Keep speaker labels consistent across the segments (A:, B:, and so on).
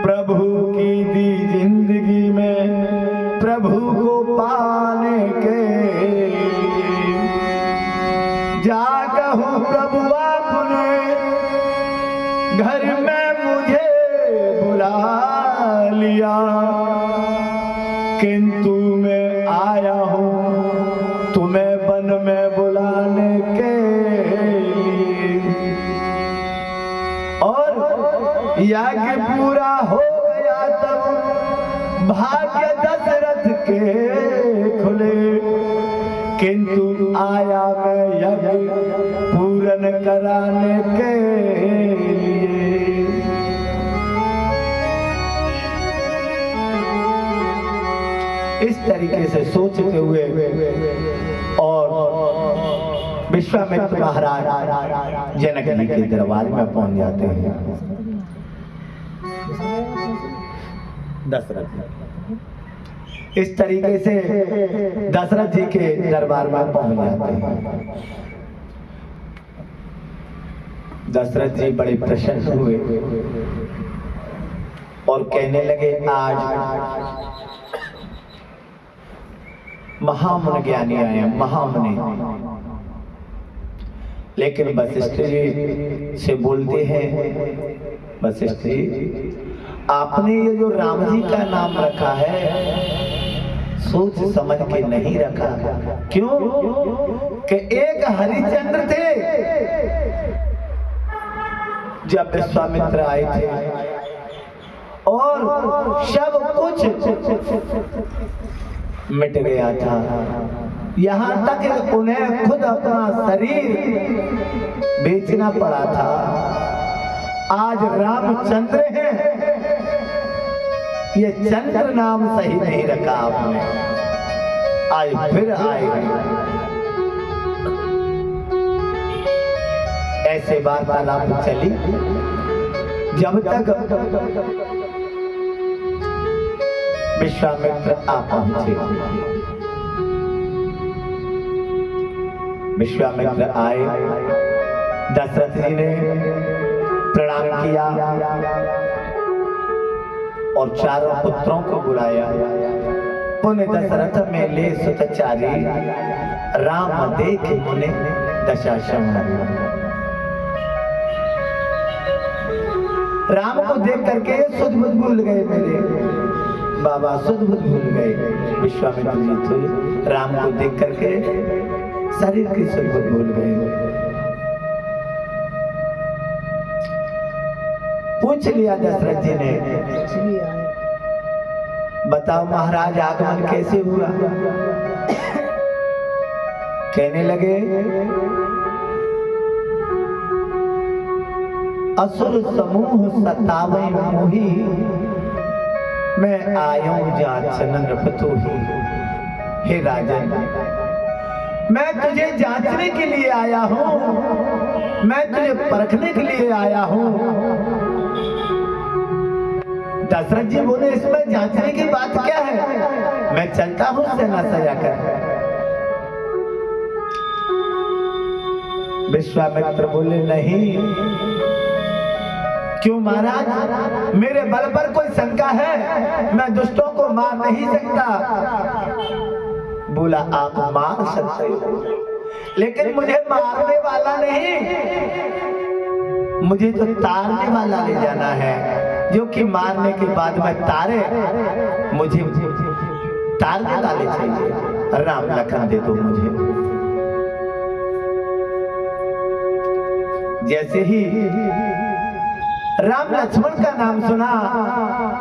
A: प्रभु की दी जिंदगी में प्रभु को पाने के जा कहूँ प्रभु आपने घर में मुझे बुला लिया, किंतु मैं आया हूँ तुम्हें वन में बुलाने के लिए। और यज्ञ पूरा हो गया तब भाग्य दशरथ के खुले, किंतु आया मैं यज्ञ पूर्ण कराने के लिए। इस तरीके से सोचते हुए और विश्वामित्र महाराज जनक जी के दरबार में पहुंच जाते हैं। दशरथ इस तरीके से दशरथ जी के दरबार में पहुंच जाते हैं। दशरथ जी बड़े प्रसन्न हुए और कहने लगे आज महामुनि ज्ञानी आए हैं, महामुनि। लेकिन वशिष्ठ जी से बोलते हैं, वशिष्ठ जी आपने ये जो राम जी का नाम रखा है सोच समझ के नहीं रखा। क्यों? कि एक हरिश्चंद्र थे जब विश्वामित्र आए थे और सब कुछ मिट गया था, यहाँ तक उन्हें खुद अपना शरीर बेचना पड़ा था। आज रामचंद्र हैं, ये चंद्र नाम सही नहीं रखा आपने, आज फिर आए। ऐसे वार्तालाप चली जब तक विश्वामित्र आ पहुंचे। विश्वामित्र आए, दशरथ जी ने प्रणाम किया और चारों पुत्रों को बुलाया। पुण्य दशरथ में ले सुतचारी राम देख मुने दशा समारी। राम को देख करके सुध बुध भूल गए मेरे बाबा, सुध बुध भूल गए। विश्वामित्र जी तो राम को देख करके शरीर की सुध बुध भूल गए। पूछ लिया दशरथ जी ने, बताओ महाराज आगमन कैसे हुआ? कहने लगे असुर समूह सतावे मोही, मैं आयो जांचन नृपतोही। हे राजन, मैं तुझे जांचने के लिए आया हूँ, मैं तुझे परखने के लिए आया हूँ। दशरथ जी बोले इसमें जांचने की बात क्या है, मैं चलता हूँ सेना सजा कर। विश्वामित्र बोले नहीं। क्यों महाराज, मेरे बल पर कोई शंका है? मैं दुष्टों को मार नहीं सकता। बोला आप मार सकते हो, लेकिन मुझे मारने वाला नहीं, मुझे तो तारने वाला ले जाना है, जो कि मारने के बाद में तारे, मुझे तारने वाले चाहिए। राम लखन दे दो मुझे। जैसे ही राम लक्ष्मण का नाम सुना,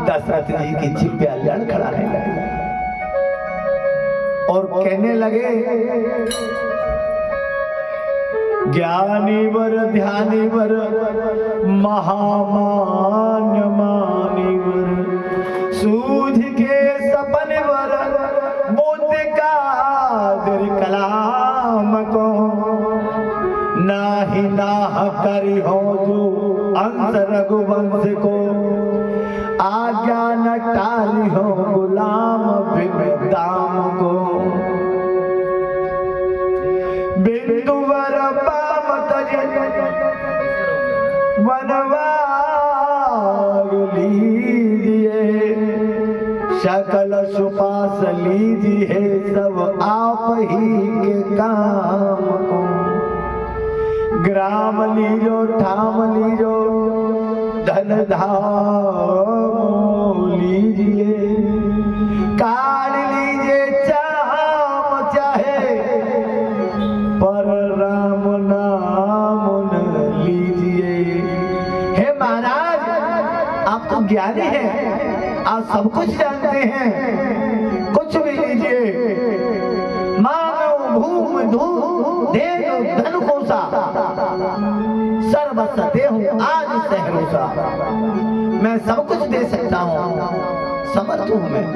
A: दशरथ जी की जिभ्या लड़खड़ाने लगी और कहने लगे ज्ञानी वर ध्यानी वर महामान्य मानी वर, सूझ के सपन वर मोते का दिल कलाम को, नाही नाह करी हो जो अंश रघुवंश को, आज्ञा न टाली हो गुलाम बिन दाम को। बिंदुवर पाम तज वनवाग लीज सकल सुपास लीजिए सब आप ही के काम को। ग्राम लीजो ठाम लीजो धन धाम लीजिए, काल लीजिए चाम चाहे पर राम नाम न लीजिए। हे महाराज, आप तो ज्ञानी हैं, आप सब कुछ जानते हैं, कुछ भी लीजिए। मानो भूम धूम दे दो धन कोसा, सर्वस्व दे हूं आज सहरोसा। मैं सब कुछ दे सकता हूं, समर्थ हूं मैं।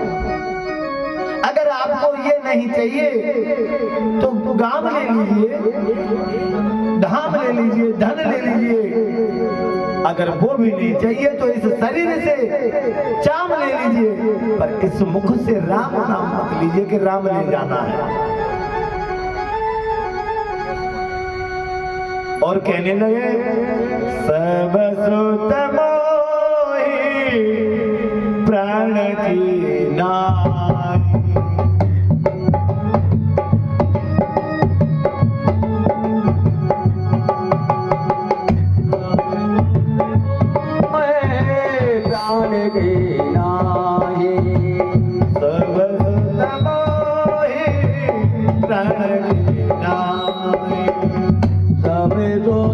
A: अगर आपको ये नहीं चाहिए तो गांव ले लीजिए, धाम ले लीजिए, धन ले लीजिए। अगर वो भी नहीं चाहिए तो इस शरीर से चाम ले लीजिए, पर इस मुख से राम नाम मत लीजिए कि राम ले जाना है। और कहने लगे सब सुत मोहि प्राण की नाई।
B: प्राण की नाई,
A: सब सुत मोहि प्राण की नाई।
B: सब सुत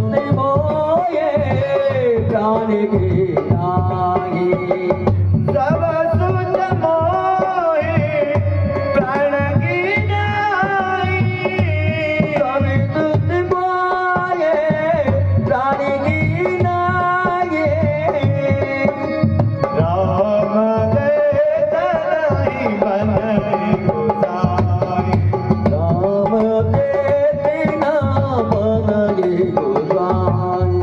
B: मोहि प्राण की नाई।
A: सब सुत मोहि प्राण की नाई।
B: सब सुत मोहि प्राण की नाई।
A: राम दे तनहि बनहि गोसाई।
B: राम देते नाम बनहि गोसाई।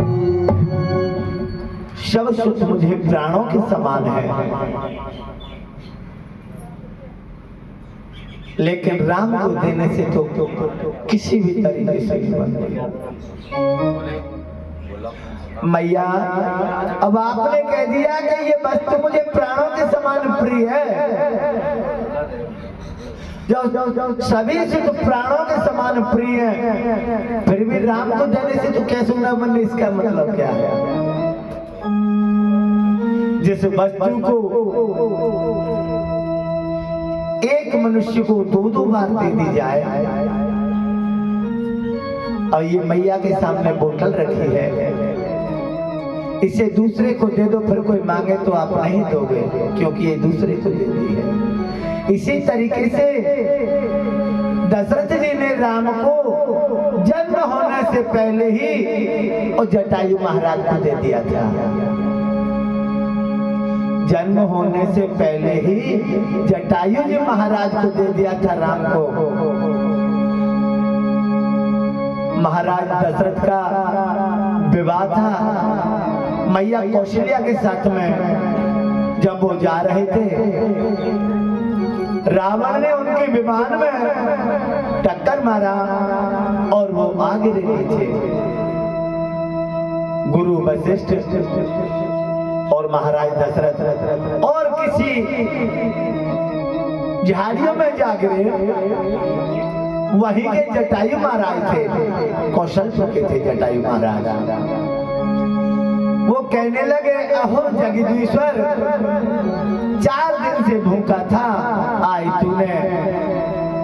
A: सब सुख मुझे प्राणों के समान है, लेकिन राम को देने से तो किसी भी तरीके से नहीं बनती। मैया, अब आपने कह दिया कि ये वस्तु मुझे प्राणों के समान प्रिय है, जो सभी से तो प्राणों के समान प्रिय है, फिर भी राम को देने से तो कैसे न बनने, इसका मतलब क्या है? जिस वस्तु को एक मनुष्य को दो बार दे दी जाए, और ये मैया के सामने बोतल रखी है, इसे दूसरे को दे दो, फिर कोई मांगे तो आप नहीं दोगे क्योंकि ये दूसरे को दे दी है। इसी तरीके से दशरथ जी ने राम को जन्म होने से पहले ही और जटायु महाराज को दे दिया था। जन्म होने से पहले ही जटायु जी महाराज को दे दिया था राम को। महाराज दशरथ का विवाह था मैया कौशल्या के साथ में। जब वो जा रहे थे, रावण ने उनके विमान में टक्कर मारा और वो आगे गिरे थे। गुरु वशिष्ठ और महाराज दशरथ और किसी झाड़ियों में जा गिरे। वहीं के जटायु महाराज थे, कौशलपुर के थे जटायु महाराज। वो कहने लगे, अहो जगदीश्वर, 4 दिन से भूखा था, आज तूने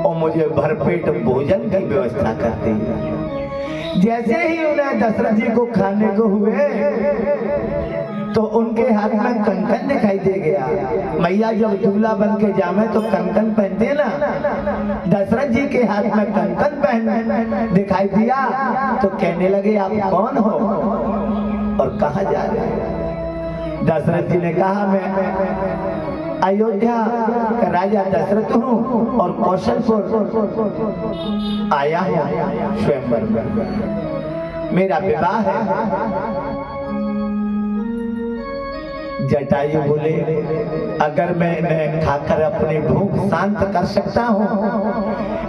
A: और मुझे भरपेट भोजन की व्यवस्था कर दी। जैसे ही उन्हें दशरथ जी को खाने को हुए तो उनके हाथ में कंकन दिखाई दे गया। मैया जब दूल्हा बन के जामे तो कंकन पहनते ना, दशरथ जी के हाथ में कंकन पहन दिखाई दिया तो कहने लगे, आप कौन हो और कहाँ जा रहे हैं? दशरथ जी ने कहा, मैं अयोध्या का राजा दशरथ हूँ और कौशलपुर आया हूँ स्वयंवर में, मेरा विवाह है। जटायु बोले, अगर मैं इन्हें खाकर अपनी भूख शांत कर सकता हूँ,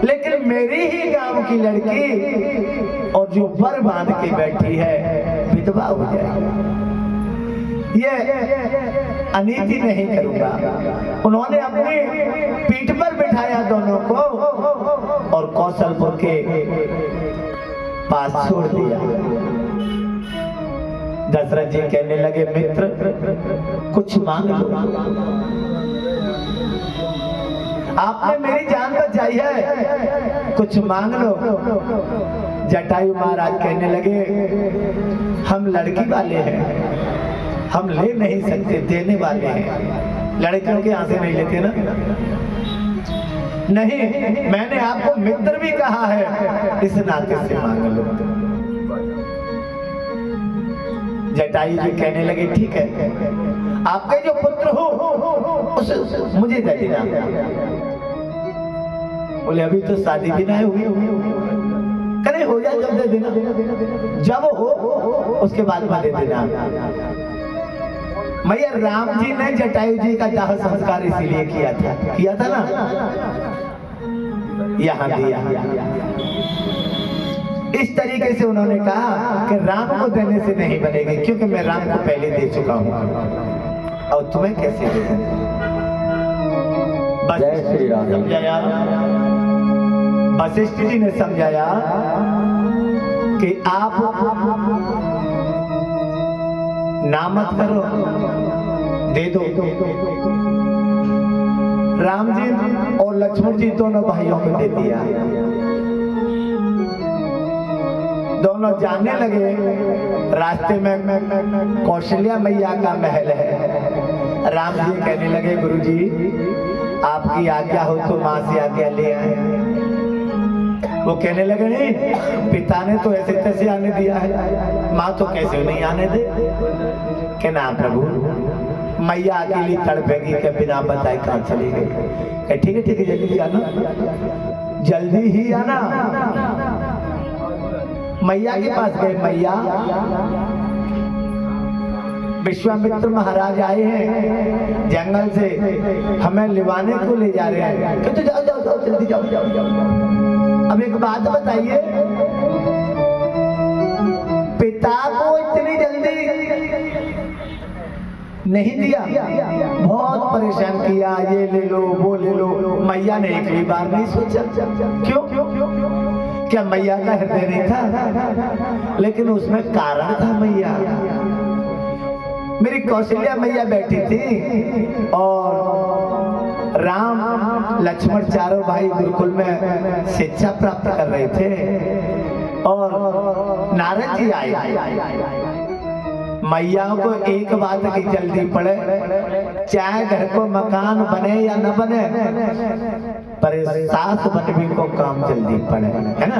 A: लेकिन मेरी ही गांव की लड़की और जो वर बांध के बैठी है विधवा हो जाएगी। ये अनीति नहीं करूंगा। उन्होंने अपनी पीठ पर बिठाया दोनों को और कौशलपुर के पास छोड़ दिया। दशरथ जी कहने लगे, मित्र कुछ मांग लो, आपने मेरी जान बचाई है, कुछ मांग लो। जटायु महाराज कहने लगे, हम लड़की वाले हैं, हम ले नहीं सकते, देने वाले हैं। लड़कियों के यहाँ से नहीं लेते ना। नहीं, मैंने आपको मित्र भी कहा है, इस नाते से मांग लो। जटायु जी कहने लगे, ठीक है, आपके जो पुत्र हो उसे मुझे दे देना। बोले, अभी तो शादी भी नहीं हुई। करे हो जाए जब दे देना, जब हो उसके बाद में दे देना। मैया राम जी ने जटायु जी का दाह संस्कार इसीलिए किया था ना, यहाँ दिया। इस तरीके से उन्होंने कहा कि राम को देने से नहीं बनेगी, क्योंकि मैं राम को पहले दे चुका हूँ, और तुम्हें कैसे दे?
B: जय श्री राम।
A: समझाया, वशिष्ठ जी ने समझाया कि आप ना मत करो, दे दो। राम जी और लक्ष्मण जी दोनों भाइयों को दे दिया। दोनों जाने लगे। रास्ते में कौशल्या मैया का महल है। राम जी कहने लगे, गुरुजी आपकी आज्ञा हो तो माँ से आज्ञा ले आए। वो कहने लगे, नहीं, पिता ने तो ऐसे तैसे आने दिया है, माँ तो कैसे नहीं आने दे। के ना प्रभु, मैया अकेली तड़पेगी के बिना बताए कहाँ चली गई। ठीक है ठीक है, जल्दी आना, जल्दी ही आना। मैया के पास गए। मैया, विश्वामित्र महाराज आए हैं जंगल से, हमें लिवाने को ले जा रहे हैं। तो जाओ जाओ जाओ, जल्दी जाओ जाओ जाओ। अब एक बात बताइए, पिता को इतनी जल्दी नहीं दिया, बहुत परेशान किया, ये ले लो वो ले लो। मैया ने एक भी बार नहीं सोचा। क्यों? क्या मैया का हृदय नहीं था? लेकिन उसमें कारण था। मैया, मेरी कौशल्या मैया बैठी थी और राम लक्ष्मण चारों भाई गुरुकुल में शिक्षा प्राप्त कर रहे थे और नारद जी आए। मैया को एक बात की जल्दी पड़े, चाहे घर को मकान बने या न बने, पर सास बनने को काम जल्दी पड़े, है ना।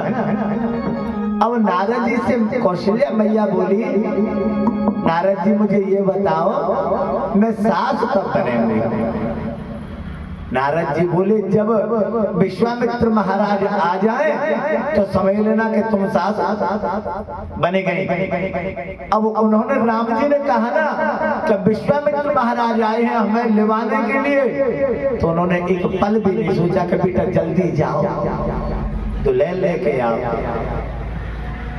A: अब नारद जी से कौशल्या मैया बोली, नारद जी मुझे ये बताओ, मैं सास कब बनेंगे? नारद जी बोले, जब विश्वामित्र महाराज आ जाए तो समझ लेना कि तुम सास बने गए। अब उन्होंने, राम जी ने कहा ना कि विश्वामित्र महाराज आए हैं हमें लिवाने के लिए, तो उन्होंने एक पल भी नहीं सोचा कि बेटा जल्दी जाओ तो लेके आओ।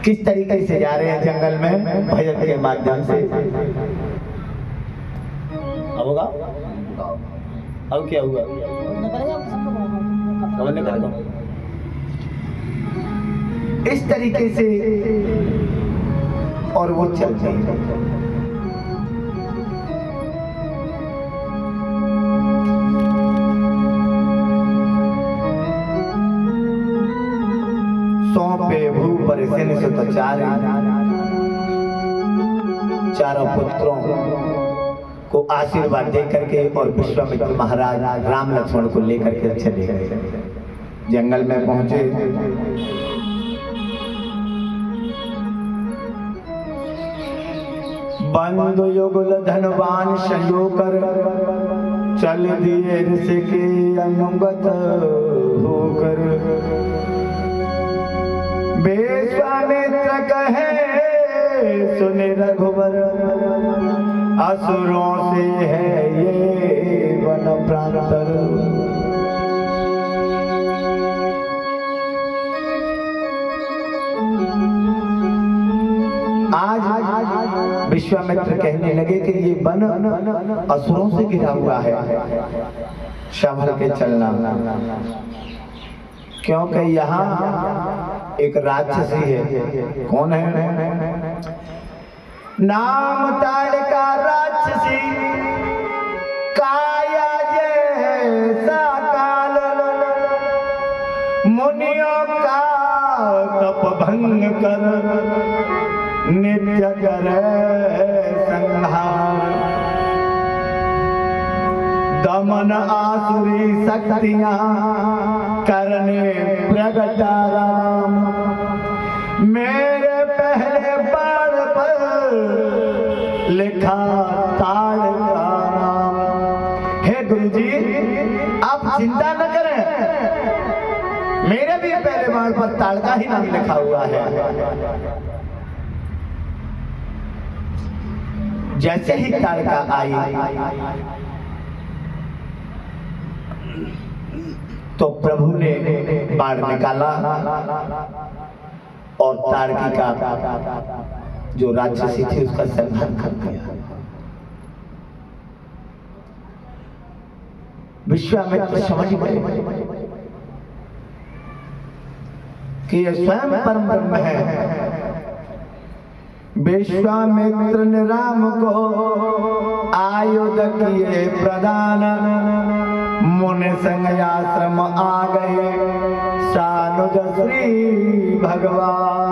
A: किस तरीके से जा रहे हैं जंगल में भजन के माध्यम से। अब होगा, अब क्या हुआ? इस तरीके से और वो चलते हैं। सौंपे भू पर चारों पुत्रों को आशीर्वाद दे करके और विश्वामित्र महाराज राम लक्ष्मण को लेकर के चले गए। जंगल में पहुंचे। बंधु युगल धनवान संयोकर चल दिए ऋषि के अनुगत होकर। विश्वामित्र कहे सुन रघुवर, असुरों से है ये वन प्रांतर। आज विश्वामित्र कहने लगे कि ये वन असुरों से घिरा हुआ है, संभल के चलना, क्योंकि यहाँ एक राक्षसी है। कौन है? नाम ताड़का राक्षसी, काया जैसा काल, मुनियों का तप भंग कर, नित्य करे संहार, दमन आसुरी शक्तियां करने प्रगटा राम, मेरे पहले बाण पर लिखा ताड़का नाम। हे गुरु जी, आप चिंता न करें, मेरे भी पहले बाण पर ताड़का ही नाम लिखा हुआ है। जैसे ही ताड़का आई तो प्रभु ने बाण निकाला और ताड़की का जो राक्षसी थी उसका संहार कर दिया। विश्वामित्र समझ गए कि यह स्वयं परम ब्रह्म है। विश्वामित्र ने राम को आयुध किए प्रदान, मुनि संग आश्रम आ गए सानुज श्री भगवान।